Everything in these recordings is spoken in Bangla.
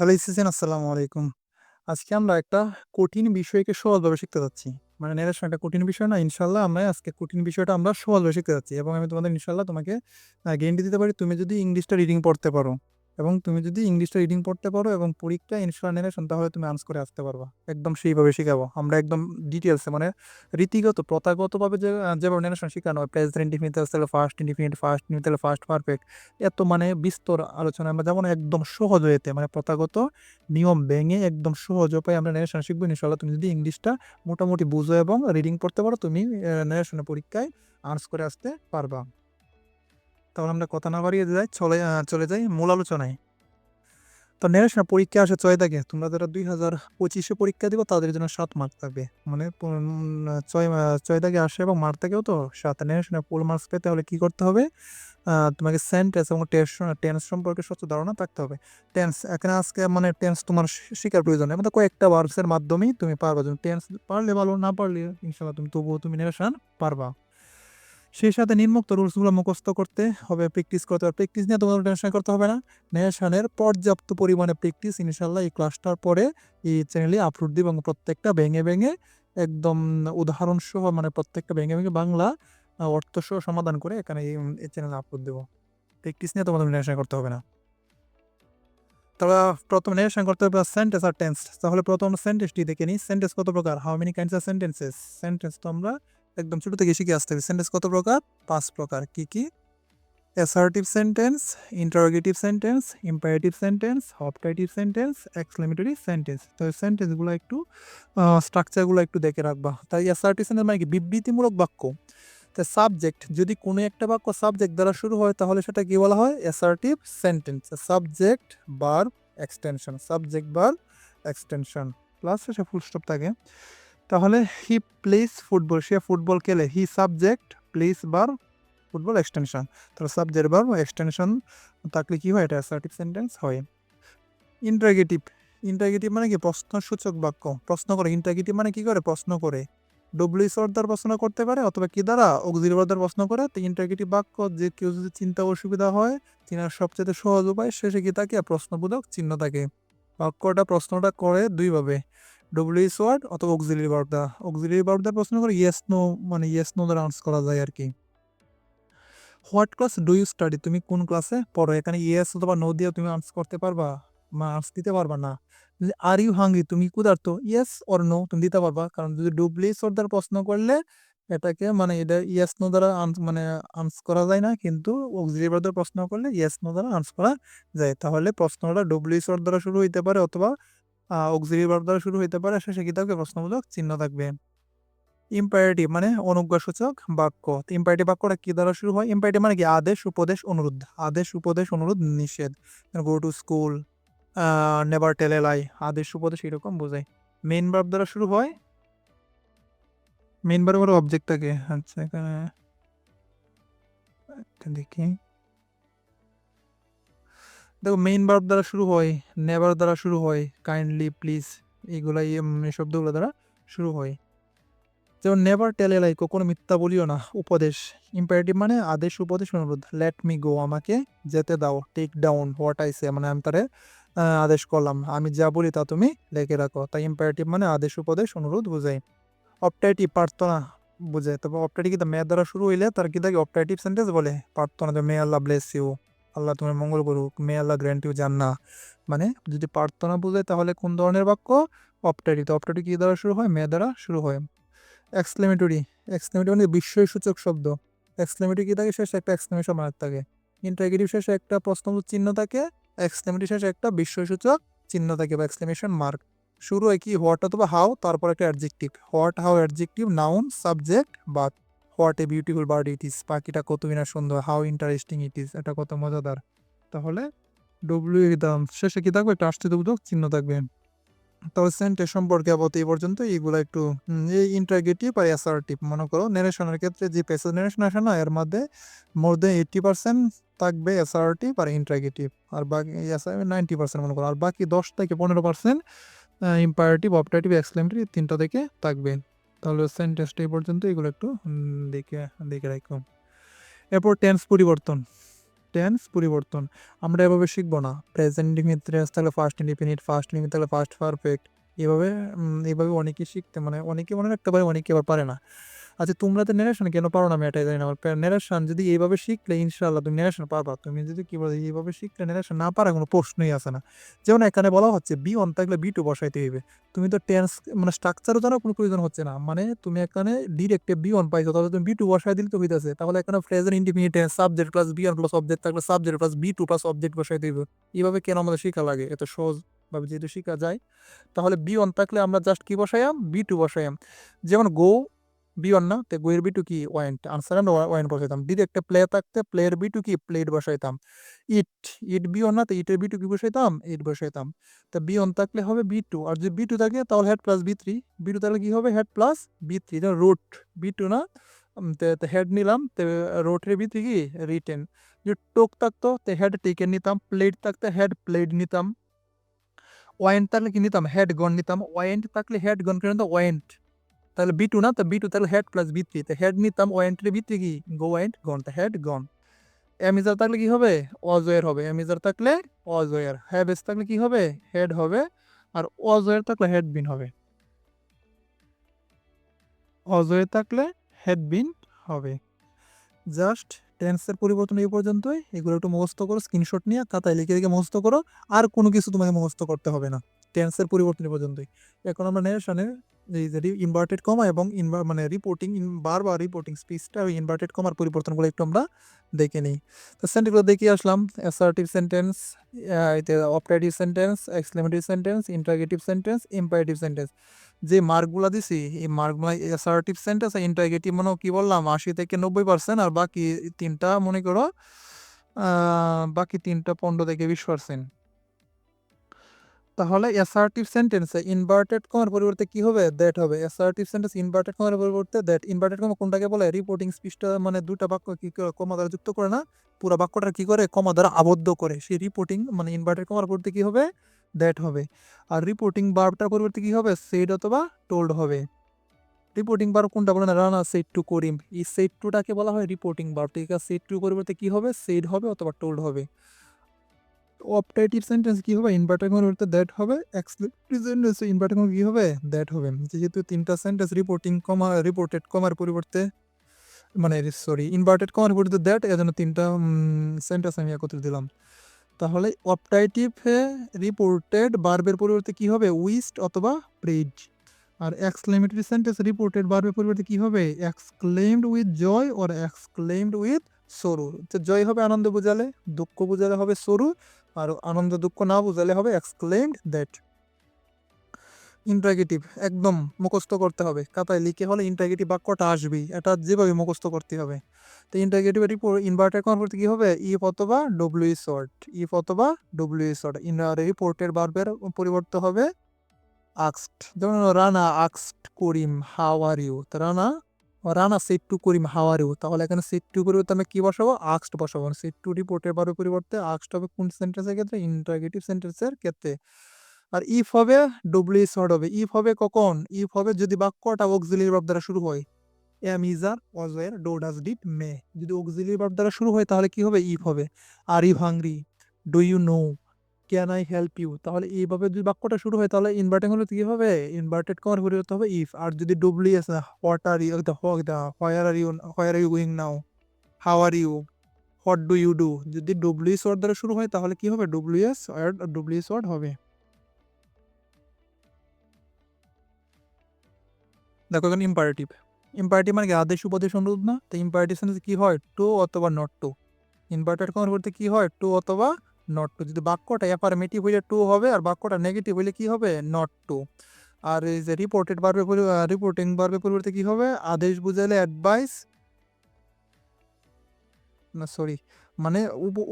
হ্যালো ইসিসেন আসসালামু আলাইকুম। আজকে আমরা একটা কঠিন বিষয়কে সহজভাবে শিখতে যাচ্ছি। মানে নেরেশন একটা কঠিন বিষয় না? ইনশাআল্লাহ আমরা আজকে কঠিন বিষয়টা আমরা সহজভাবে শিখতে যাচ্ছি এবং আমি তোমাদের ইনশাআল্লাহ তোমাকে গ্যারান্টি দিতে পারি তুমি যদি ইংলিশটা রিডিং পড়তে পারো এবং তুমি যদি ইংলিশটা রিডিং পড়তে পারো এবং পরীক্ষায় ইনশাআল্লাহ নেরেশন তাহলে তুমি আন্স করে আসতে পারবা। একদম সেইভাবে শিখাবো। আমরা একদম ডিটেইলসে মানে রীতিগত প্রথাগতভাবে যেভাবে নেরেশন শিখানো হয় প্রেজেন্ট ইনডিফিনিট তাহলে ফার্স্ট ইনডিফিনিট, ফার্স্ট ইনডিফিনিট তাহলে ফার্স্ট পারফেক্ট। এত মানে বিস্তর আলোচনা আমরা যাব না একদম সহজ ওয়েতে মানে প্রথাগত নিয়ম ভেঙে একদম সহজ উপায়ে আমরা ন্যারেশন শিখবো ইনশাআল্লাহ। তুমি যদি ইংলিশটা মোটামুটি বুঝো এবং রিডিং পড়তে পারো তুমি ন্যারেশনের পরীক্ষায় আন্স করে আসতে পারবা। তাহলে আমরা কথা না বাড়িয়ে চলে যাই মূল আলোচনায়। তো ন্যারেশনের পরীক্ষা আসে ৬ দাগে। তোমরা যারা ২০২৫ পরীক্ষা দিবা তাদের জন্য ৭ মার্ক থাকবে। মানে ৬ দাগে আসে এবং মার্ক থাকেও তো ৭। ন্যারেশনের ফুল মার্কস পেতে হলে কি করতে হবে? তোমাকে সেন্টেন্স এবং টেন্স সম্পর্কে স্বচ্ছ ধারণা থাকতে হবে। টেন্স এখানে আজকে মানে টেন্স তোমার শিখার প্রয়োজন নেই। মানে কয়েকটা ভার্বসের মাধ্যমেই তুমি পারবা। যদি টেন্স পারলে ভালো, না পারলে ইনশাআল্লাহ তবুও তুমি ন্যারেশন পারবা। সেই সাথে নিম্নোক্ত রুলসগুলো মুখস্থ করতে হবে, প্র্যাকটিস করতে হবে। প্র্যাকটিস নিয়ে তোমাদের টেনশন করতে হবে না। ন্যারেশনের পর্যাপ্ত পরিমাণে প্র্যাকটিস ইনশাআল্লাহ এই ক্লাসটার পরে এই চ্যানেলে আপলোড দিব এবং প্রত্যেকটা ভেঙে একদম উদাহরণ সহ মানে প্রত্যেকটা ভেঙে বাংলা অর্থ সহ সমাধান করে এখানে এই চ্যানেলে আপলোড দেব। প্র্যাকটিস নিয়ে তোমাদের টেনশন করতে হবে না। তবে প্রথম ন্যারেশন করতে হবে সেন্টেন্স আর টেন্স। তাহলে প্রথম সেন্টেন্সটি দেখে নিই। সেন্টেন্স কত প্রকার? How many kinds of sentences? Sentence তো আমরা একদম ছোট থেকে শিখে আসতে হবে। সেন্টেন্স কত প্রকার? ৫ প্রকার। কি কি? Assertive sentence, interrogative sentence, imperative sentence, optative sentence, exclamatory sentence. তো এই সেন্টেন্সগুলো একটু স্ট্রাকচারগুলো একটু দেখে রাখবা। তাই অ্যাসার্টিভ সেন্টেন্স মানে কি? বিবৃতিমূলক বাক্য। তো সাবজেক্ট যদি কোনো একটা বাক্য সাবজেক্ট দ্বারা শুরু হয় তাহলে সেটা কি বলা হয়? Assertive sentence. Subject verb extension, subject verb extension plus শেষে ফুল স্টপ থাকে। তাহলে হি প্লেস ফুটবল, সে ফুটবল খেলে। He subject plays verb football extension. তাহলে সাবজেক্ট ভার্ব এক্সটেনশন থাকলে কি হয়? এটা অ্যাসার্টিভ সেন্টেন্স হয়। ইন্টারগেটিভ, ইন্টারগেটিভ মানে কি? প্রশ্নসূচক বাক্য, প্রশ্ন করে। ইন্টারগেটিভ মানে কি করে? প্রশ্ন করে। ডব্লিউএইচ ওয়ার্ড দ্বারা প্রশ্ন করতে পারে অথবা কি দ্বারা? অক্সিলারি ভার্ব দ্বারা প্রশ্ন করে। তো ইন্টারগেটিভ বাক্য যে কেউ যদি চিন্তা অসুবিধা হয় চিনার সবচেয়ে সহজ উপায় শেষে কি থাকে? প্রশ্নবোধক চিহ্ন থাকে। বাক্যটা প্রশ্নটা করে দুই ভাবে, ডব্লিউএইচ ওয়ার্ড অথবা অক্সিলারি ভার্ব দ্বারা। অক্সিলারি ভার্ব দ্বারা প্রশ্ন করে ইয়েস নো মানে ইয়েস নো দ্বারা আনসার করা যায় আর কি। What class do you study? তুমি কোন ক্লাসে পড়ো? এখানে ইয়েস অথবা নো দিয়ে তুমি আনসার করতে পারবা? আনসার দিতে পারবা না। যদি আর ইউ হাংরি? তুমি ক্ষুধার্ত? ইয়েস অর নো তুমি দিতে পারবা। কারণ যদি ডুপ্লিস ওর দ্বারা প্রশ্ন করলে এটাকে মানে এটা ইয়েস নো দ্বারা মানে আনসার করা যায় না, কিন্তু অক্সিলারি ভার্ব দ্বারা প্রশ্ন করলে ইয়েস নো দ্বারা আনসার করা যায়। তাহলে প্রশ্নটা ডুপ্লিস ওর দ্বারা শুরু হইতে পারে অথবা অক্সিলারি ভার্ব দ্বারা শুরু হইতে পারে, শেষে কি থাকবে? প্রশ্নবোধক চিহ্ন থাকবে। ইম্পারেটিভ মানে অনুজ্ঞাসূচক বাক্য। ইম্পারেটিভ বাক্যটা কি দ্বারা শুরু হয়? ইম্পারেটিভ মানে কি? আদেশ, উপদেশ, অনুরোধ। আদেশ, উপদেশ, অনুরোধ, নিষেধ। Go to school, never tell a lie, আদেশ উপদেশ এরকম বোঝায়। মেইন ভার্ব দ্বারা শুরু হয়। মেইন ভার্বের অবজেক্ট থাকে। আচ্ছা এখানে একটা দেখি, দেখো মেইন ভার্ব দ্বারা শুরু হয়, নেভার দ্বারা শুরু হয়, কাইন্ডলি, প্লিজ এইগুলাই এই শব্দগুলো দ্বারা শুরু হয়। যেমন নেভার টেল এ লাই, কখনো মিথ্যা বলিও না, উপদেশ। ইম্পারেটিভ মানে আদেশ, উপদেশ, অনুরোধ। লেট মি গো, আমাকে যেতে দাও। Take down what I say, মানে আমি তারে আদেশ করলাম আমি যা বলি তা তুমি লিখে রাখো। তাই ইম্পারেটিভ মানে আদেশ, উপদেশ, অনুরোধ বোঝায়। অপটাইটিভ প্রার্থনা বোঝায়। তবে অপটাইটিভ কিন্তু মে দ্বারা শুরু হইলে তার কি থাকে? অপটাইটিভ সেন্টেন্স বলে। প্রার্থনা, মে আল্লাহ ব্লেস ইউ, আল্লাহ তোমার মঙ্গল করুক। মে আল্লাহ গ্র্যান্ট ইউ জান্নাহ। মানে যদি প্রার্থনা বোঝায় তাহলে কোন ধরনের বাক্য? অপটাইটিভ। অপটাইটিভ কি দ্বারা শুরু হয়? মে দ্বারা শুরু হয়। এক্সক্লেমেটরি, এক্সক্লেমেটরি মানে বিস্ময়সূচক শব্দ। এক্সক্লেমেটরি কি থাকে? শেষে একটা এক্সক্লেমেশন মার্ক থাকে। ইন্টারগেটিভ শেষে একটা প্রশ্নবোধক চিহ্ন থাকে। এক্সক্লেমেটরি শেষে একটা বিস্ময়সূচক চিহ্ন থাকে বা এক্সক্লেমেশন মার্ক। শুরু হয় কি? হোয়াট অথবা হাউ, তারপর একটা adjective. What, how adjective, noun, subject but. What a beautiful bird it is, পাখিটা কতই না সুন্দর। হাউ ইন্টারেস্টিং ইট ইজ, এটা কত মজাদার। তাহলে ডব্লিউ দাম শেষে কি থাকবে? একটা আশ্চর্যবোধক চিহ্ন থাকবে। তবে সেন্টেন্স সম্পর্কে আপাতত এই পর্যন্ত। এইগুলো একটু এই ইন্টারগেটিভ আর অ্যাসার্টিভ মনে করো নেরেশনের ক্ষেত্রে যে প্যাসেজ নেরেশন আসে না, এর মধ্যে মোর দেন 80% থাকবে অ্যাসার্টিভ আর ইন্টারগেটিভ, আর বাকি 90% মনে করো, আর বাকি 10 থেকে 15% ইম্পারেটিভ, অপটাটিভ, এক্সক্লেমেটরি তিনটা থেকে থাকবে। তাহলে সেন্টেন্সটা এই পর্যন্ত। এগুলো একটু দেখে দেখে রাখো। এরপর টেন্স পরিবর্তন। টেন্স পরিবর্তন আমরা এভাবে শিখবো না। প্রেজেন্ট ইনডিফিনিট টেন্স থাকলে ফার্স্ট ইনডিফিনিট, ফার্স্ট ইনডিফিনিট থাকলে ফার্স্ট পারফেক্ট। এভাবে এইভাবে অনেকে শিখতে মানে অনেকে মনে রাখতে পারে, অনেকে আবার পারে না। আচ্ছা তোমরা তো নেরেশন কেন পারো না আমি এটাই জানি না। আমার নেরেশন যদি এইভাবে শিখলে ইনশাআল্লাহ তুমি নেরেশন পারবা। তুমি যদি কি বলে এইভাবে শিখলে নেরেশন না পারা কোনো প্রশ্নই আসে না। যেমন এখানে বলা হচ্ছে বি অন থাকলে বি টু বসাইতে হইবে। তুমি তো টেন্স মানে স্ট্রাকচারও জানার কোনো প্রয়োজন হচ্ছে না। মানে তুমি এখানে ডিরেক্ট বি অন পাইছো, তাহলে তুমি বি টু বসাই দিলে তো হইতাছে। তাহলে এখানে present indefinite tense subject plus be on plus object থাকলে subject plus be to plus object বসাইতে হইবে। এইভাবে কেন আমাদের শিখা লাগে? এত সহজ ভাবে যেহেতু শিখা যায়, তাহলে বি অন থাকলে আমরা জাস্ট কি বসাইয়াম? B two বসাইয়াম। যেমন গো বি ওয়ান না, তো গোয়ের বি টু কি ওয়াইন্ট, আনসার আমরা ওয়াইন্ট বসাইতাম। ডিরেক্ট প্লে থাকতে প্লেয়ের বি টু কি প্লেট বসাইতাম। ইট ইট বি ওয়ান না, তো ইটের বি টু কি বসাইতাম? ইট বসাইতাম। তো বি ওয়ান থাকলে হবে বি টু, আর যদি বি টু থাকে তাহলে had plus V three. V two থাকলে কি হবে? Had plus V three. Root V two না, তো হেড নিলাম, তো রোটের বি থ্রি কি রিটেন। যদি টোক থাকতো তো হেড টেকেন নিতাম, প্লেট থাকতে হেড প্লেট নিতাম। ওয়াইন্ট থাকলে কি নিতাম? হেড গন নিতাম। ওয়াইন্ট থাকলে হেড গন করে নিতাম ওয়াইন্ট। তাহলে বি টু না, তো বি টু তাহলে হেড প্লাস বি থ্রি, তো হেড নিতাম ওয়াইন্টের বি থ্রি কি গো ওয়াইন্ট গন, তো হেড গন। অ্যামিজার থাকলে কি হবে? অজয়ের হবে। অ্যামিজার থাকলে অজয়ের। হ্যাভেস থাকলে কি হবে? হেড হবে। আর অজয়ের থাকলে হেড বিন হবে। অজয়ের থাকলে হেড বিন হবে। জাস্ট টেন্সের পরিবর্তন এই পর্যন্তই। এগুলো একটু মুখস্থ করো, স্ক্রিনশট নিয়ে খাতায় লিখে লিখে মুখস্থ করো। আর কোনো কিছু তোমাকে মুখস্থ করতে হবে না, টেন্সের পরিবর্তন এই পর্যন্তই। এখন আমরা নেশনের এই যে ইনভার্টেড কমা এবং মানে রিপোর্টিং বারবার রিপোর্টিং স্পিচটা ওই ইনভার্টেড কমার পরিবর্তনগুলো একটু আমরা দেখে নিই। তো সেন্টেন্সগুলো দেখে আসলাম। Assertive sentence, operative sentence, exclamative sentence, interrogative sentence, imperative sentence. যে মার্কগুলা দিছি এই মার্কগুলা অ্যাসার্টিভ সেন্টেন্স আর ইন্টারগেটিভ মনে কি বললাম 80 থেকে 90%, আর বাকি তিনটা মনে করো বাকি তিনটা 15 থেকে 20%। তাহলে অ্যাসার্টিভ সেন্টেন্সে ইনভার্টেড কমার পরিবর্তে কি হবে? দ্যাট হবে। অ্যাসার্টিভ সেন্টেন্স ইনভার্টেড কমার পরিবর্তে দ্যাট। ইনভার্টেড কমা কোনটাকে বলে? রিপোর্টিং স্পিচটা মানে দুটা বাক্য কি করে কমা দ্বারা যুক্ত করে না, পুরো বাক্যটা কি করে কমা দ্বারা আবদ্ধ করে, সেই রিপোর্টিং মানে ইনভার্টেড কমার পরিবর্তে কি হবে? দ্যাট হবে। আর রিপোর্টিং ভার্বটার পরিবর্তে কি হবে? সেড অথবা টোল্ড হবে। রিপোর্টিং ভার্ব কোনটা বলে না? রানা সেড টু করিম, এই সেড টুটাকে বলা হয় রিপোর্টিং ভার্ব। ঠিক আছে, সেড টু পরিবর্তে কি হবে? সেড হবে অথবা টোল্ড হবে। অপটেটিভ সেন্টেন্স কি হবে? ইনভার্টেড কমার পরিবর্তে দ্যাট হবে। এক্সক্লেমেটিভ সেন্টেন্স ইনভার্টেড কমা কি হবে? দ্যাট হবে। যেহেতু তিনটা সেন্টেন্স রিপোর্টিং কমা রিপোর্টেড কমার পরিবর্তে মানে সরি ইনভার্টেড কমার পরিবর্তে দ্যাট, এজন্য তিনটা সেন্টেন্স আমি একত্রে দিলাম। তাহলে অপটাইটিভে রিপোর্টেড ভার্বের পরিবর্তে কি হবে? উইস্ট অথবা প্রেড। আর এক্সক্লেমেটরি সেন্টেন্স রিপোর্টেড ভার্বের পরিবর্তে কি হবে? Exclaimed with joy or exclaimed with sorrow. তো জয় হবে আনন্দ বোঝালে, দুঃখ বোঝালে হবে সরু, আর আনন্দ দুঃখ না বোঝালে হবে এক্সক্লেমড দ্যাট। ইন্টারগেটিভ একদম মুখস্থ করতে হবে, খাতায় লিখে হলে ইন্টারগেটিভ বাক্যটা আসবেই, এটা যেভাবে মুখস্থ করতে হবে। তো ইন্টারগেটিভ ইনভার্টেড কমার পরিবর্তে কি হবে? ইফ অথবা ডব্লিউ শর্ট, ইফ অথবা ডব্লিউ শর্ট। রিপোর্টেড ভার্বের পরিবর্তে হবে আক্সড। যেমন রানা আক্সড করিম হাউ আর ইউ, তো Rana said to Karim how are you. তাহলে এখানে সেড টু পরিবর্তে আমি কি বসাবো? আক্সড বসাবো। সেড টু রিপোর্টের ভার্বের পরিবর্তে আক্সড হবে কোন সেন্টেন্সের ক্ষেত্রে? ইন্টারগেটিভ সেন্টেন্সের ক্ষেত্রে। আর ইফ হবে ডব্লিউ শর্ট হবে। ইফ হবে কখন? ইফ হবে যদি বাক্যটা অক্সিলিয়ারি ভার্ব দ্বারা শুরু হয়। Am is are was were do does did may, যদি অক্সিলিয়ারি ভার্ব দ্বারা শুরু হয় তাহলে কি হবে? ইফ হবে। Are you hungry, do you know, can I help you. তাহলে এইভাবে যদি বাক্যটা শুরু হয় তাহলে ইনভার্টেড হলে কি হবে? ইনভার্টেড কমার পরিবর্তে হবে ইফ। আর যদি W S what are you, where are you, where are you going now, how are you, what do you do, যদি ডব্লিউ ওয়ার্ড দ্বারা শুরু হয় তাহলে কি হবে? ডব্লিউ এস ওয়ার্ড হবে। দেখো এখানে ইম্পারেটিভ। ইম্পারেটিভ মানে কি? আদেশ উপদেশ অনুরোধ না? তো ইম্পারেটিভ সেন্টেন্স কি হয়? টু অথবা নট টু। ইনভার্টেড কমার পরিবর্তে কি হয়? টু অথবা নট টু। যদি বাক্যটা অ্যাফার্মেটিভ হইলে টু হবে, আর বাক্যটা নেগেটিভ হইলে কি হবে? Not to. আর এই যে রিপোর্টেড ভার্বের রিপোর্টিং ভার্বের পরিবর্তে কি হবে? আদেশ বুঝাইলে অ্যাডভাইস, না সরি মানে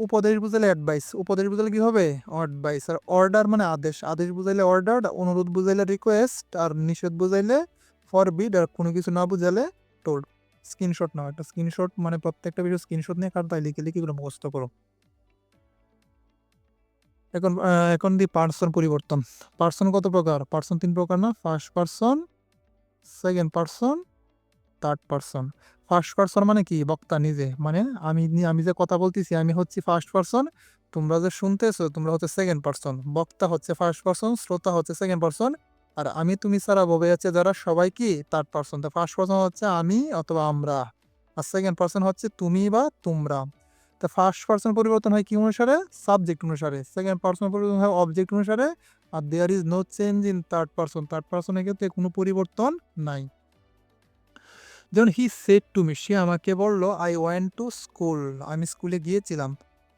উপদেশ বুঝাইলে অ্যাডভাইস, উপদেশ বুঝাইলে কি হবে? অ্যাডভাইস। আর অর্ডার মানে আদেশ, আদেশ বুঝাইলে অর্ডার, অনুরোধ বুঝাইলে রিকোয়েস্ট, আর নিষেধ বুঝাইলে ফরবিড, আর কোনো কিছু না বুঝাইলে টোল্ড। স্ক্রিনশট নাও, একটা স্ক্রিনশট মানে প্রত্যেকটা ভিডিও স্ক্রিনশট নিয়ে খাতায় লিখে লিখে এগুলো মুখস্থ করো। এখন দি পার্সন পরিবর্তন। পার্সন কত প্রকার? পার্সন 3 প্রকার না? First person, second person, third person. First person মানে কি? বক্তা নিজে। মানে আমি যে কথা বলতেছি আমি হচ্ছি ফার্স্ট পারসন, তোমরা যে শুনতেছো তোমরা হচ্ছে সেকেন্ড পারসন। বক্তা হচ্ছে ফার্স্ট পারসন, শ্রোতা হচ্ছে সেকেন্ড পারসন, আর আমি তুমি ছাড়া ববে আছে যারা সবাই কি থার্ড পারসন। তো ফার্স্ট পারসন হচ্ছে আমি অথবা আমরা, আর সেকেন্ড পারসন হচ্ছে তুমি বা তোমরা। তো ফার্স্ট পারসন পরিবর্তন হয় কি অনুসারে? সাবজেক্ট অনুসারে। সেকেন্ড পারসন পরিবর্তন হয় অবজেক্ট অনুসারে। আর there is no change in third person. Third পারসনের ক্ষেত্রে কোনো পরিবর্তন নাই। যেমন হি সেড টু মি, সে আমাকে বলল, আই ওয়েন্ট টু স্কুল, আমি স্কুলে গিয়েছিলাম।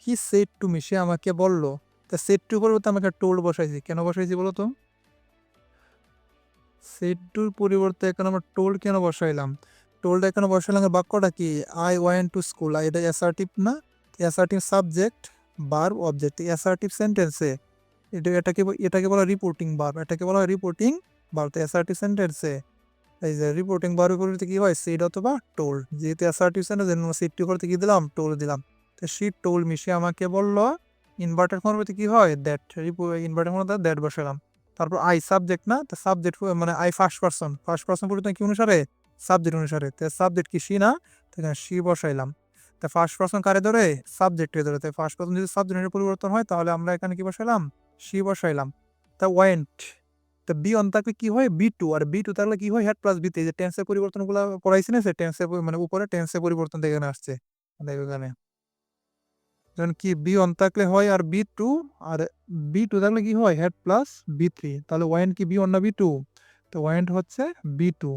হি সেড টু মি, সে আমাকে বলল। তা সেড টু পরিবর্তে আমাকে টোল্ড বসাইছি, কেন বসাইছি বলো তো? সেড টুর পরিবর্তে এখন আমরা টোল্ড কেন বসাইলাম? টোল্ড এখানে বসাইলাম, বাক্যটা কি? আই ওয়েন্ট টু স্কুল, এটা অ্যাসার্টিভ না? Assertive subject verb object, assertive সেন্টেন্সে এটাকে বলা রিপোর্টিং ভার্ব, এটাকে বলা হয় রিপোর্টিং ভার্ব। তো অ্যাসার্টিভ সেন্টেন্সে এই যে রিপোর্টিং ভার্বের পরিবর্তে কি হয়? সেড অথবা টোল্ড। যেহেতু অ্যাসার্টিভ সেন্টেন্স সেড টু করতে কি দিলাম? টোল্ড দিলাম। তো শি টোল্ড মি, সে আমাকে বলল। ইনভার্টেড পরিবর্তে কি হয়? দ্যাট। ইনভার্টেড মধ্যে দ্যাট বসালাম। তারপর আই সাবজেক্ট না? তো সাবজেক্ট মানে I first person, first person পরিবর্তন কি অনুসারে? সাবজেক্ট অনুসারে। তো সাবজেক্ট কি শি না? তো এখানে শি বসাইলাম। তা ফার্স্ট পারসন কারে ধরে? সাবজেক্টে ধরে। তাই ফার্স্ট পারসন যদি সাবজেক্টের পরিবর্তন হয় তাহলে আমরা এখানে কি বসাইলাম? শি বসাইলাম। তা ওয়েন্ট, তো বি অন থাকলে কি হয়? Be two. আর বি টু থাকলে কি হয়? হেড প্লাস বিতে। যে টেন্সের পরিবর্তনগুলো পড়াইছি না, সে টেন্সের মানে উপরে টেন্সের পরিবর্তন থেকে এখানে আসছে। দেখো এখানে যেমন কি বি অন থাকলে হয় আর বি টু, আর বি টু থাকলে কি হয়? Had plus V three. তাহলে ওয়েন্ট কি বি অন না বি টু? তো ওয়েন্ট হচ্ছে বি টু।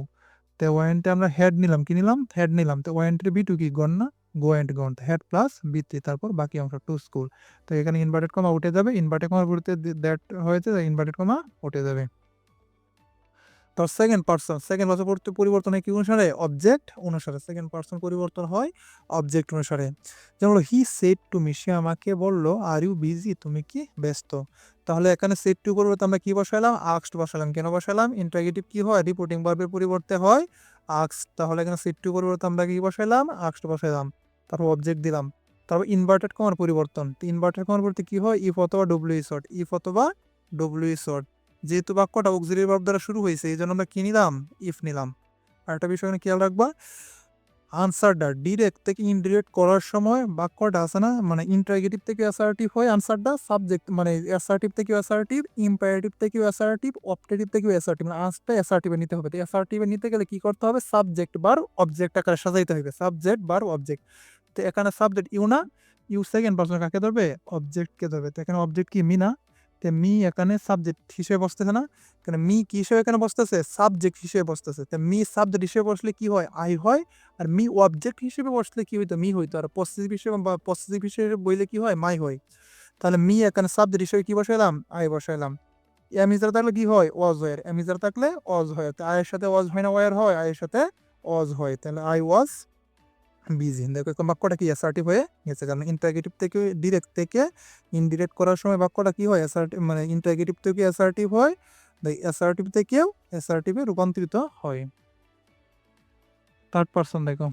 তো ওয়েন্টে আমরা হেড নিলাম, কি নিলাম? হেড নিলাম। তো ওয়েন্টের বি টু কি? গন না? Go and gone. Had plus V three, তারপর বাকি অংশ টু স্কুল। তো এখানে ইনভার্টেড কমা উঠে যাবে, ইনভার্টেড কমার বিরুদ্ধে দ্যাট হয়েছে, ইনভার্টেড কমা উঠে যাবে। তো সেকেন্ড পারসন, সেকেন্ড পারসন পরিবর্তন হয় কি অনুসারে? অবজেক্ট অনুসারে। সেকেন্ড পারসন পরিবর্তন হয় অবজেক্ট অনুসারে। যেমন হি সেড টু মি, সে আমাকে বলল, আর ইউ বিজি, তুমি কি ব্যস্ত? তাহলে এখানে সেড টু পরিবর্তে আমরা কি বসাইলাম? আক্সড বসালাম। কেন বসাইলাম? ইন্টারগেটিভ কি হয়? রিপোর্টিং ভার্বের পরিবর্তে হয় আক্সড। তাহলে এখানে সেড টু পরিবর্তে আমরা কি বসাইলাম? আক্সড বসাইলাম। তারপর অবজেক্ট দিলাম। তারপর ইনভার্টেড কমার পরিবর্তন। ইনভার্টেড কমার পরিবর্তে কি হয়? ইফ অথবা ডব্লিউ শর্ট, ইফ অথবা ডব্লিউ শর্ট। যেহেতু বাক্যটা অক্সিলারি ভার্ব দ্বারা শুরু হয়েছে এই জন্য আমরা কি নিলাম? ইফ নিলাম। আর একটা বিষয় এখানে খেয়াল রাখবা, আনসারটা ডিরেক্ট থেকে ইনডিরেক্ট করার সময় বাক্যটা আছে না, মানে ইন্টারগেটিভ থেকে অ্যাসার্টিভ হয় আনসারটা, সাবজেক্ট মানে অ্যাসার্টিভ থেকে অ্যাসার্টিভ, ইম্পারেটিভ থেকে অ্যাসার্টিভ, অপটেটিভ থেকে অ্যাসার্টিভ, মানে আনসারটা অ্যাসার্টিভে নিতে হবে। তো অ্যাসার্টিভে নিতে গেলে কি করতে হবে? সাবজেক্ট বার অবজেক্ট আকারে সাজাইতে হবে, সাবজেক্ট বার অবজেক্ট। তো এখানে সাবজেক্ট ইউ না? ইউ সেকেন্ড পারসন কাকে ধরবে? অবজেক্টকে ধরবে। তো এখানে অবজেক্ট কি? মি না? তো মি এখানে সাবজেক্ট হিসেবে বসতেছে না? কেন মি কি হিসেবে এখানে বসতেছে? সাবজেক্ট হিসেবে বসতেছে। তো মি সাবজেক্ট হিসেবে বসলে কি হয়? আই হয়। আর মি অবজেক্ট হিসেবে বসলে কি হইতো? মি হইতো। আর পসেসিভ হিসেবে বা পসেসিভ হিসেবে বইলে কি হয়? মাই হয়। তাহলে মি এখানে সাবজেক্ট হিসেবে কি বসাইলাম? আই বসাইলাম। এমিজার থাকলে কি হয়? ওয়াজ হয়। এমিজার থাকলে ওয়াজ হয়। তো আয়ের সাথে ওয়াজ হয় না ওয়ার হয়? আয়ের সাথে ওয়াজ হয়। তাহলে আই ওয়াজ বিজি। দেখো এখন বাক্যটা কি? অ্যাসার্টিভ হয়ে গেছে, কারণ ইন্টারগেটিভ থেকে ডিরেক্ট থেকে ইনডিরেক্ট করার সময় বাক্যটা কি হয়? অ্যাসার্টিভ, মানে ইন্টারগেটিভ থেকে অ্যাসার্টিভ হয়, অ্যাসার্টিভ থেকেও অ্যাসার্টিভে রূপান্তরিত হয়। থার্ড পারসন দেখো,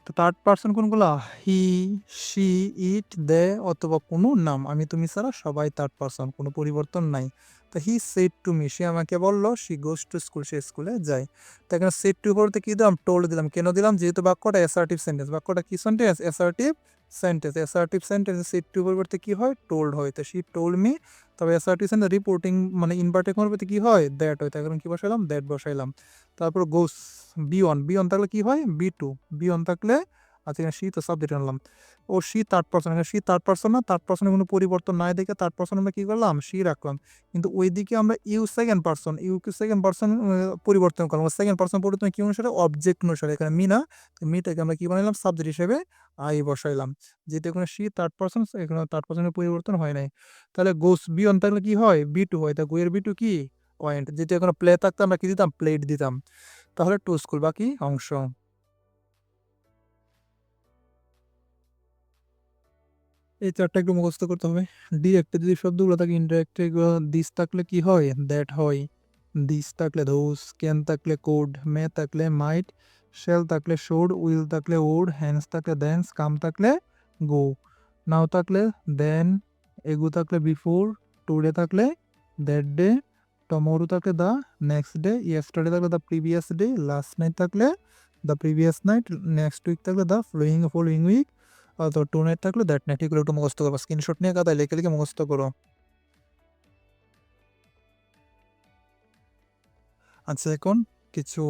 তো থার্ড পারসন কোনগুলা? হি, শি, ইট, দে অথবা কোনো নাম। আমি তুমি ছাড়া সবাই থার্ড পারসন, কোনো পরিবর্তন নাই। তো হি সেড টু মি, সে আমাকে বললো, শি গোজ টু স্কুল, সে স্কুলে যায়। তো এখানে সেড টু বলতে কি দিলাম? টোল্ড দিলাম। কেন দিলাম? যেহেতু বাক্যটা অ্যাসার্টিভ সেন্টেন্স। বাক্যটা কি sentence? Assertive sentence. Assertive sentence said to পরিবর্তে কি হয়? টোল্ড হয়। তো শি টোল্ড মি। তবে অ্যাসার্টিভ সেন্টেন্স রিপোর্টিং মানে ইনভার্টেড পরিবর্তে কি হয়? দ্যাট হয়। তাই কারণ কি বসাইলাম? দ্যাট বসাইলাম। তারপর গোস, বি ওয়ান, বি ওয়ান থাকলে কি হয়? বি টু, বি ওয়ান থাকলে আচ্ছা এখানে শি তো সাবজেক্ট আনলাম। ও শি থার্ড পারসন, এখানে শি থার্ড পারসন না? থার্ড পারসনের কোনো পরিবর্তন নাই দেখে থার্ড পারসন আমরা কি করলাম? শি রাখলাম। কিন্তু ওইদিকে আমরা ইউ সেকেন্ড পারসন, ইউ কি সেকেন্ড পারসন পরিবর্তন করলাম। সেকেন্ড পারসন পরিবর্তন কি অনুসারে? অবজেক্ট অনুসারে। এখানে মি না? মিটাকে আমরা কি বানাইলাম? সাবজেক্ট হিসেবে আই বসাইলাম। যেহেতু এখানে শি থার্ড পারসন, এখানে থার্ড পারসনের পরিবর্তন হয় নাই। তাহলে গোস বি অন থাকলে কি হয়? বি টু হয়। তা গোয়ের বি টু কি? পয়েন্ট। যেহেতু এখানে প্লে থাকতো আমরা কি দিতাম? প্লেট দিতাম। তাহলে টু স্কুল বাকি অংশ। এই চারটা একটু মুখস্থ করতে হবে। ডিরেক্টে যদি শব্দগুলো থাকে, ইনডিরেক্টে দিস থাকলে কি হয়? দ্যাট হয়। দিস থাকলে ধোস, ক্যান থাকলে কোড, মে থাকলে মাইট, শেল থাকলে শোড, উইল থাকলে ওড, হ্যান্স থাকলে দেন্স, কাম থাকলে গো, নাও থাকলে দেন, এগো থাকলে বিফোর, টুডে থাকলে দ্যাট ডে, টুমরো থাকলে দ্য নেক্সট ডে, ইয়েস্টারডে থাকলে the previous day, last night থাকলে the previous night, next week থাকলে দ্য ফলোয়িং উইক, অথবা টু নাইট থাকলে দ্যাট নাইট। এগুলো একটু মুখস্থ করবো, স্ক্রিনশট নিয়ে খাতায় লিখে লিখে মুখস্থ করো। আচ্ছা, এখন কিছু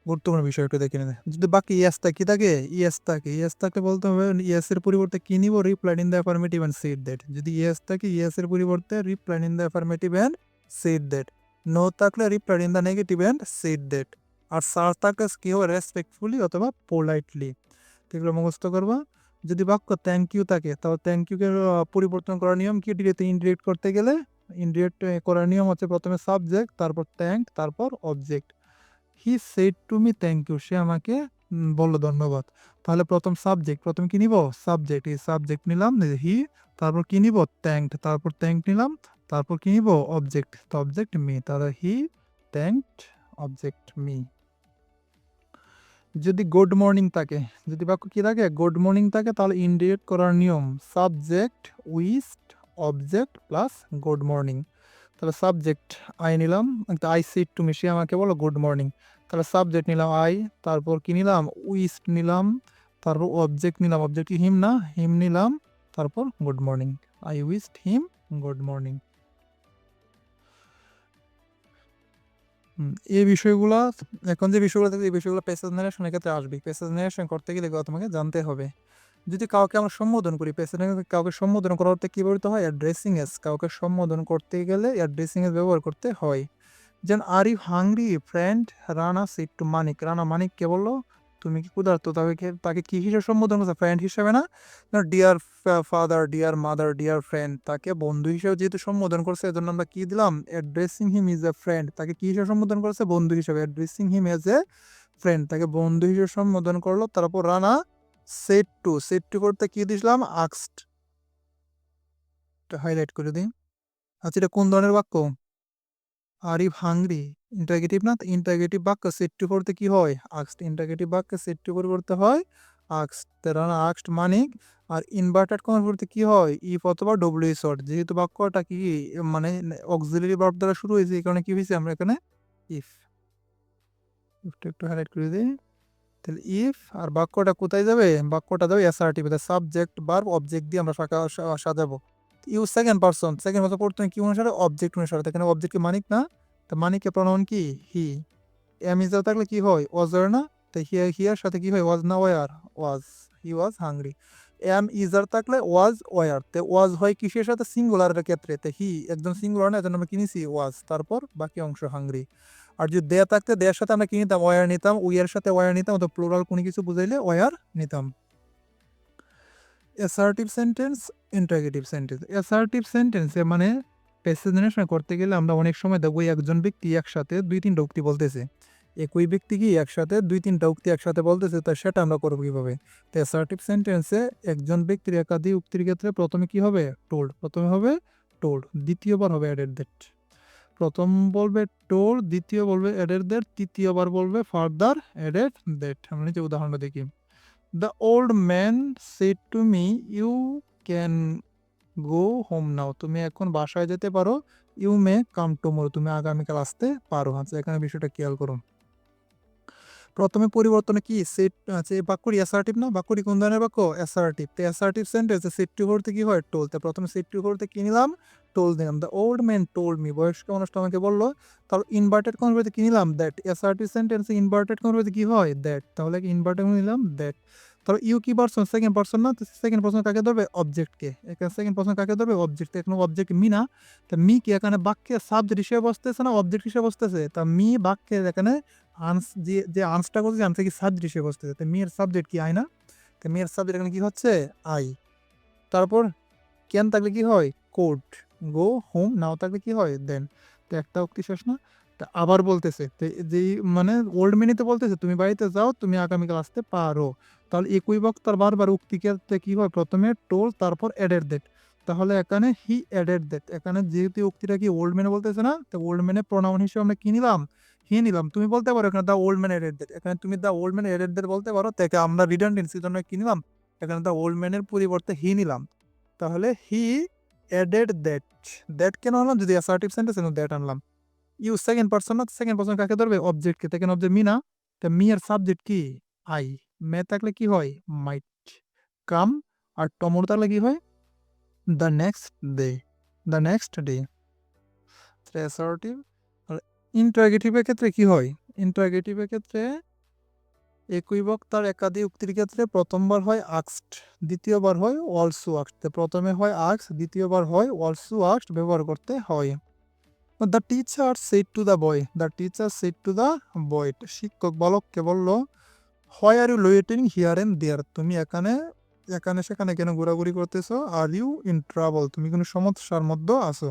গুরুত্বপূর্ণ বিষয় একটু দেখে নিতে। যদি বাকি ইয়েস থাকে, কি থাকে? ইয়েস থাকলে বলতে হবে ইয়েস এর পরিবর্তে কি নিব? Replied in the affirmative and said that. যদি ইয়েস থাকে, ইয়েস এর পরিবর্তে replied in the affirmative and said that. No থাকলে replied in the negative and said that. আর স্যার থাকলে কি হবে? রেসপেক্টফুলি অথবা পোলাইটলি। এগুলো মুখস্থ করবা। যদি বাক্য থ্যাংক ইউ থাকে, তাহলে থ্যাংক ইউ কে পরিবর্তন করার নিয়ম কি? ইনডিরেক্ট করতে গেলে ইনডিরেক্ট করার নিয়ম হচ্ছে প্রথমে সাবজেক্ট, তারপর থ্যাংক, তারপর object. He said to me thank you, সে আমাকে বললো ধন্যবাদ। তাহলে প্রথম সাবজেক্ট, প্রথম কি নিব? সাবজেক্ট। এই সাবজেক্ট নিলাম হি, তারপর কি নিব? থ্যাংকড, তারপর থ্যাংক নিলাম, তারপর কি নিব? অবজেক্ট, তো অবজেক্ট মি, তাহলে হি থ্যাংকড অবজেক্ট মি। যদি গুড মর্নিং থাকে, যদি বাক্য কি থাকে? গুড মর্নিং থাকে, তাহলে ইনডিরেক্ট করার নিয়ম subject wished object plus good morning. তাহলে সাবজেক্ট আই নিলাম, আই সেড টু মি, সে আমাকে বলো গুড মর্নিং। তাহলে সাবজেক্ট নিলাম আই, তারপর কি নিলাম? উইশড নিলাম, তারপর অবজেক্ট নিলাম, অবজেক্ট কি? হিম না, হিম নিলাম, তারপর good morning. I wished him good morning. এই বিষয়গুলো, এখন যে বিষয়গুলো থাকবে, এই বিষয়গুলো প্যাসেজ নারেশনের ক্ষেত্রে আসবে। প্যাসেজ নারেশন করতে গেলে এগুলো তোমাকে জানতে হবে। যদি কাউকে আমরা সম্বোধন করি, প্যাসেজ কাউকে সম্বোধন করা করতে কি বলতে হয়? Addressing S. কাউকে সম্বোধন করতে গেলে অ্যাড্রেসিং এস ব্যবহার করতে হয়। যেন are you hungry friend, Rana said to Manik. Rana মানিককে বললো তুমি কি ক্ষুধার্ত, তাকে কি হিসেবে সম্বোধন করছে? ফ্রেন্ড হিসেবে না, dear father, deer mother, dear friend. তাকে বন্ধু হিসেবে যেহেতু সম্বোধন করছে, এজন্য আমরা কি দিলাম? Addressing him is a friend. তাকে কি হিসেবে সম্বোধন করেছে? বন্ধু হিসেবে। Addressing him as a friend, তাকে বন্ধু হিসেবে সম্বোধন করলো। তারপর রানা সেট টু করতে কি দিলাম? আক্সড। হাইলাইট করে দিই। আচ্ছা, এটা কোন ধরনের বাক্য? আর ইউ হাংরি ইন্টারগেটিভ না? ইন্টারগেটিভ বাক্য সেট টু করতে কি হয়? আক্সড। ইন্টারগেটিভ বাক্যে সেট টু করতে হয় আক্সড। তারা আক্সড মানিক। আর ইনভার্টেড কমার করতে কি হয়? ইফ অথবা ডব্লিউ শর্ট। যেহেতু বাক্যটা কি মানে অক্সিলারি ভার্ব দ্বারা শুরু হয়েছে, এই কারণে কি হয়েছে আমরা এখানে ইফ। ইফটা একটু হাইলাইট করে দিই। তাহলে ইফ, আর বাক্যটা কোথায় যাবে? বাক্যটা যাবে অ্যাসার্টিভ। সাবজেক্ট ভার্ব অবজেক্ট দিয়ে আমরা সাজাবো। You second person, second person প্রথমে কি অনুসারে? অবজেক্ট অনুসারে। এখানে অবজেক্ট কি? মানিক না? তা মানিকের প্রনাউন কি? হি। এম ইজ থাকলে কি হয়? ওয়াজ আর না? তাই হিয়ার সাথে কি হয়? ওয়াজ না were? Was. He was hungry. Am is are থাকলে ওয়াজ ওয়ার, তে ওয়াজ হয় কিসের সাথে? সিঙ্গুলারের ক্ষেত্রে। তে হি একদম সিঙ্গুলার না, এজন্য আমরা কি নিছি? ওয়াজ, তারপর বাকি অংশ হাংরি। আর যদি দে থাকতে, দেয়ের সাথে আমরা কি নিতাম? ওয়ার নিতাম। উইয়ের সাথে ওয়ার নিতাম, অথবা প্লুরাল কোনো কিছু বুঝাইলে ওয়ার নিতাম। Assertive sentence, interrogative sentence. Assertive সেন্টেন্সে মানে প্যাসেজ করতে গেলে আমরা অনেক সময় দেখবো একজন ব্যক্তি একসাথে দুই তিনটা উক্তি বলতেছে। একই ব্যক্তি কি একসাথে দুই তিনটা উক্তি একসাথে বলতেছে, তা সেটা আমরা করবো কিভাবে? তো অ্যাসার্টিভ সেন্টেন্সে একজন ব্যক্তির একাধিক উক্তির ক্ষেত্রে প্রথমে কি হবে? টোল্ড। প্রথমে হবে টোল্ড, দ্বিতীয়বার হবে অ্যাডেড দ্যাট। প্রথম বলবে টোল্ড, দ্বিতীয় বলবে অ্যাডেড দ্যাট, তৃতীয়বার বলবে ফার্দার অ্যাডেড দ্যাট। আমরা নিচে উদাহরণটা দেখি। The old man said to me, you can go home now. তুমি এখন বাসায় যেতে পারো। You may come tomorrow. তুমি আগামীকাল আসতে পারো। আচ্ছা, এখানে বিষয়টা খেয়াল করো। প্রথমে পরিবর্তনে কি সেট আছে? বাক্যটি অ্যাসার্টিভ না? বাক্যটি কোন ধরনের বাক্য? অ্যাসার্টিভ। তো অ্যাসার্টিভ সেন্টেন্সে সেট টু করতে কি হয়? টোল। তো প্রথমে সেট টু করতে কি নিলাম? টোল দিলাম। The old man told me, বয়স্ক মানুষটা আমাকে বললো। তাহলে ইনভার্টেড কনভার্টে কি নিলাম? দ্যাট। অ্যাসার্টিভ সেন্টেন্সে ইনভার্টেড কনভার্টে কি হয়? দ্যাট। তাহলে ইনভার্টেড নিলাম দ্যাট। তাহলে ইউ কি পারসন? সেকেন্ড পারসন না? সেকেন্ড পারসন কাকে ধরবে? অবজেক্টকে। এখানে সেকেন্ড পারসন কাকে ধরবে? অবজেক্ট। এখানে অবজেক্ট মি না? তা মি কি এখানে বাক্যে সাবজেক্ট হিসেবে বসতেছে না অবজেক্ট হিসেবে বসতেছে? তা মি বাক্যে এখানে যে আনসটা করছে, আনসে কি সাবজেক্ট হিসেবে বসতেছে। তো মেয়ের সাবজেক্ট কি? আই না? তো মেয়ের সাবজেক্ট এখানে কি হচ্ছে? আই। তারপর ক্যান থাকলে কি হয়? কোড। গো হোম নাও থাকলে কি হয়? দেন। তো একটা উক্তি শেষ না? তা আবার বলতেছে, তো যেই মানে ওল্ড মিনিতে বলতেছে তুমি বাড়িতে যাও, তুমি আগামীকাল আসতে পারো। তাহলে একই বক্তার বারবার উক্তি ক্ষেত্রে কি হয়? প্রথমে টোল, তারপর অ্যাডেড দ্যাট। তাহলে এখানে হি অ্যাডেড দ্যাট। এখানে যেহেতু উক্তিটা কি ওল্ড ম্যানে বলতেছে না, তো ওল্ড ম্যানে প্রোনাউন হিসেবে আমরা কি নিলাম? হি নিলাম। তুমি বলতে পারো এখানে the old man added that. এখানে তুমি the old man added that বলতে পারো, তাকে আমরা রিডান্ডেন্সির জন্য কি নিলাম? এখানে দ্য ওল্ড ম্যানের পরিবর্তে হি নিলাম। তাহলে হি অ্যাডেড দ্যাট কেন আনলাম? যদি অ্যাসার্টিভ সেন্টেন্স দ্যাট আনলাম। ইউজ সেকেন্ড পারসন না, সেকেন্ড পারসন কাকে ধরবে? অবজেক্টকে। তাই অবজেক্ট মি না, তা মি এর সাবজেক্ট কি? আই। মে থাকলে কি হয়? মাইট। কাম আর টমোর থাকলে কি হয়? The next day. The next day. Assertive. আর ইন্টারগেটিভের ক্ষেত্রে কি হয়? ইন্টারগেটিভের ক্ষেত্রে একই বক্তার একাধিক উক্তির ক্ষেত্রে প্রথমবার হয় আক্সড, দ্বিতীয়বার হয় অলসো আক্সড। প্রথমে হয় আক্স, দ্বিতীয়বার হয় অলসো আক্সড ব্যবহার করতে হয়। The teacher said to the boy. The teacher said to the boy. শিক্ষক বালককে বলল, why are you loitering here and there? তুমি এখানে এখানে সেখানে কেন ঘোরাঘুরি করতেছো? Are you in trouble? তুমি কোনো সমস্যার মধ্যে আছো?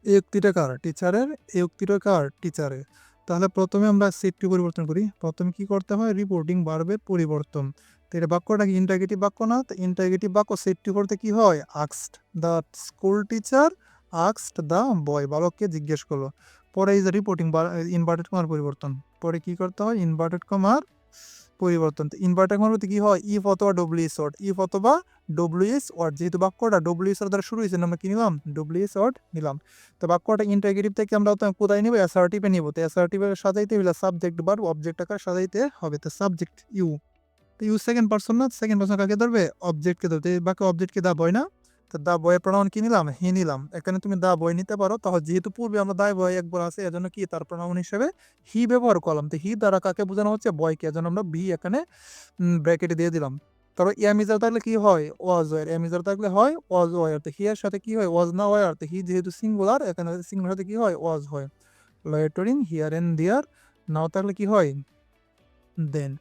এই উক্তিটা কার? টিচারের। এই উক্তিটা কার? টিচারের। তাহলে প্রথমে আমরা সেটটি পরিবর্তন করি। প্রথমে কি করতে হয়? রিপোর্টিং ভার্বের পরিবর্তন। তো এটা বাক্যটা কি ইন্টারগেটিভ বাক্য না? তো ইন্টারগেটিভ বাক্য সেটটি করতে কি হয়? আক্সড। The school teacher আক্সড the boy. বালককে জিজ্ঞেস করলো। পরে এই যে রিপোর্টিং ইনভার্টেড কমার পরিবর্তন। পরে কি করতে হয়? ইনভার্টেড কমার পরিবর্তন। ইনভার্টেড কমার বলতে কি হয়? ইফ অথবা ডব্লিউএস ওয়ার্ড। ইফ অথবা ডব্লিউএস ওয়ার্ড। যেহেতু বাক্যটা ডব্লিউএস ওয়ার্ড দ্বারা শুরু হয়েছে, আমরা কি নিলাম? ডব্লিউএস ওয়ার্ড নিলাম। তো বাক্যটা ইন্টারগেটিভ থেকে আমরা তো কোথায় নিব? অ্যাসার্টিভে নিব। তো অ্যাসার্টিভের সাজাইতে হলে সাবজেক্ট ভার্ব অবজেক্ট আকারে সাজাইতে হবে। তো সাবজেক্ট ইউ। তো ইউ সেকেন্ড পারসন না, সেকেন্ড পারসন কাকে ধরবে? অবজেক্টকে ধরবে। এই বাক্য অবজেক্টকে দা বয় না, তো দা বয়ের প্রনাউন কি নিলাম? হি নিলাম। এখানে তুমি দা বয় নিতে পারো, তাহলে যেহেতু পূর্বে আমরা দা বয় একবার আছে, এজন্য কি তার প্রনাউন হিসেবে হি ব্যবহার করলাম। তো হি দ্বারা কাকে বোঝানো হচ্ছে? বয়কে। এজন্য আমরা বি এখানে ব্র্যাকেটে দিয়ে দিলাম। তারপর এমিজার থাকলে কি হয়? Was were. এমিজার থাকলে হয় ওয়াজ ওয়ার। তো হি এর সাথে কি হয়? ওয়াজ না ওয়ার। তো হি যেহেতু সিঙ্গুলার, এখানে সিঙ্গুলার সাথে কি হয়? ওয়াজ হয়। লয়েটরিং হিয়ার এন্ড দেয়ার। নাও থাকলে কি হয়? দেন।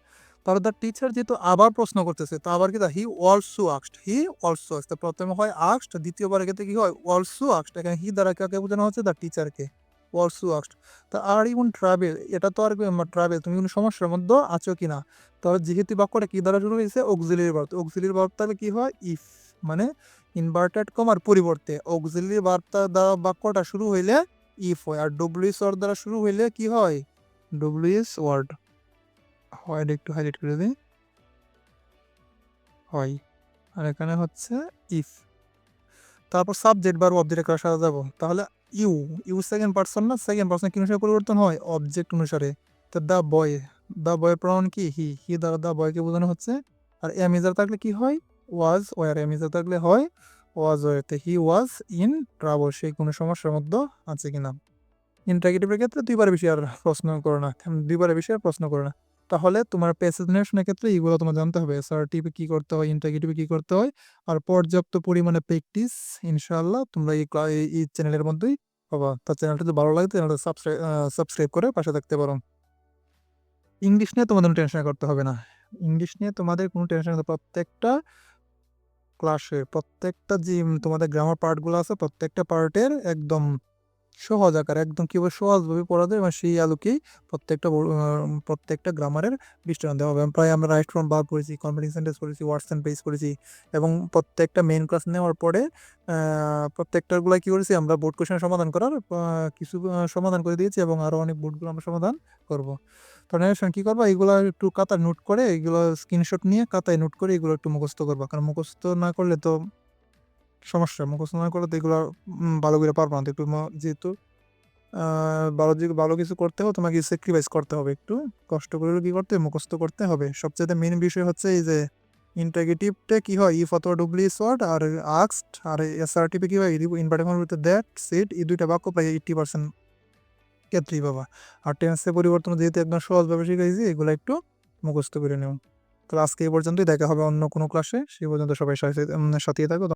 তাহলে দ্য টিচার যেহেতু আবার প্রশ্ন করতেছে, তো আবার কি? He also asked. He also asked. প্রথমে হয় আস্কড, দ্বিতীয়বারের ক্ষেত্রে কি হয়? Also asked. এখানে হি দ্বারা কাকে বোঝানো হচ্ছে? দ্য টিচারকে। Also asked. তা আর ইউন ট্রাভেল, এটা তো আর ট্রাভেল, তুমি কোনো সমস্যার মধ্যে আছো কিনা? তাহলে যেহেতু বাক্যটা কি দ্বারা শুরু হয়েছে? Auxiliary verb. অক্সিলিয়ারি ভার্ব তাহলে কি হয়? ইফ। মানে ইনভার্টেড কমার পরিবর্তে অক্সিলিয়ারি ভার্বটা দ্বারা বাক্যটা শুরু হইলে ইফ হয়, আর ডব্লিউএস ওয়ার্ড দ্বারা শুরু হইলে কি হয়? ডব্লিউএস ওয়ার্ড হয়। একটু হাইলাইট করে দিই। হয়। আর এখানে হচ্ছে ইফ। তারপর সাবজেক্ট বা অবজেক্ট আকারে সাজা যাব। তাহলে ইউ। ইউ সেকেন্ড পারসন না, সেকেন্ড পারসন কি অনুসারে পরিবর্তন হয়? অবজেক্ট অনুসারে। তো দ্য বয়। দ্য বয়ের প্রনাউন কি? হি। হি দ্বারা দ্য বয়কে বোঝানো হচ্ছে। আর এমিজার থাকলে কি হয়? Was were. এমিজার থাকলে হয় ওয়াজ ওয়ার। তো হি ওয়াজ ইন ট্রাবল। সে কোনো সমস্যার মধ্যে আছে কিনা। ইন্টারগেটিভের ক্ষেত্রে দুইবার বেশি আর প্রশ্ন করো না, দুইবারের বেশি আর প্রশ্ন করো না। তাহলে তোমার প্রেসেন্টেশনের ক্ষেত্রে এগুলো তোমার জানতে হবে। অ্যাসার্টিভে কি করতে হয়, ইন্টারগেটিভে কি করতে হয়, আর পর্যাপ্ত পরিমাণে প্র্যাকটিস ইনশাআল্লাহ তোমরা এই চ্যানেলের মধ্যেই পাবা। তার চ্যানেলটা যদি ভালো লাগে চ্যানেলটা সাবস্ক্রাইব করে পাশে থাকতে পারো। ইংলিশ নিয়ে তোমাদের টেনশন করতে হবে না। ইংলিশ নিয়ে তোমাদের কোনো টেনশন করতে, প্রত্যেকটা ক্লাসে প্রত্যেকটা যে তোমাদের গ্রামার পার্টগুলো আছে, প্রত্যেকটা পার্টের একদম সহজ আকারে, একদম কিভাবে সহজভাবে পড়া যায় এবং সেই আলোকেই প্রত্যেকটা গ্রামারের বিশ্লেষণ দেওয়া হবে। প্রায় আমরা রাইট ফ্রম ভার্ব করেছি, কমপ্লেক্স সেন্টেন্স করেছি, ওয়ার্ডস অ্যান্ড ফ্রেজ করেছি, এবং প্রত্যেকটা মেইন ক্লাস নেওয়ার পরে প্রত্যেকটাগুলো কি করেছি আমরা বোর্ড কোশ্চেন সমাধান করার কিছু সমাধান করে দিয়েছি, এবং আরও অনেক বোর্ডগুলো আমরা সমাধান করব। তো নেক্সট কী করবো? এগুলো একটু খাতায় নোট করে, এগুলো স্ক্রিনশট নিয়ে খাতায় নোট করে এগুলো একটু মুখস্থ করবো, কারণ মুখস্থ না করলে তো সমস্যা। মুখস্থ না করলে তো এগুলো ভালো করে পারবো না। তো একটু যেহেতু ভালো কিছু করতে হবে, তোমাকে স্যাক্রিফাইস করতে হবে, একটু কষ্ট করে কি করতে হবে? মুখস্থ করতে হবে। সবচেয়ে মেইন বিষয় হচ্ছে এই যে ইন্টারগেটিভটা কি হয়? ইফ অথবা ডব্লিউএস ওয়ার্ড, আর আস্কড, আর অ্যাসার্টিভে কি হয়? ইনভার্টেড কমার ভিতরে দ্যাট, সেড, এই দুইটা বাক্য প্রায় 80% ক্ষেত্রেই পাবা। আর টেন্সের পরিবর্তন যেহেতু একদম সহজভাবে শিখাইছি, এগুলো একটু মুখস্থ করে নেও। তো আজকে এই পর্যন্তই, দেখা হবে অন্য কোনো ক্লাসে। সেই পর্যন্ত সবাই সাথে থাকো।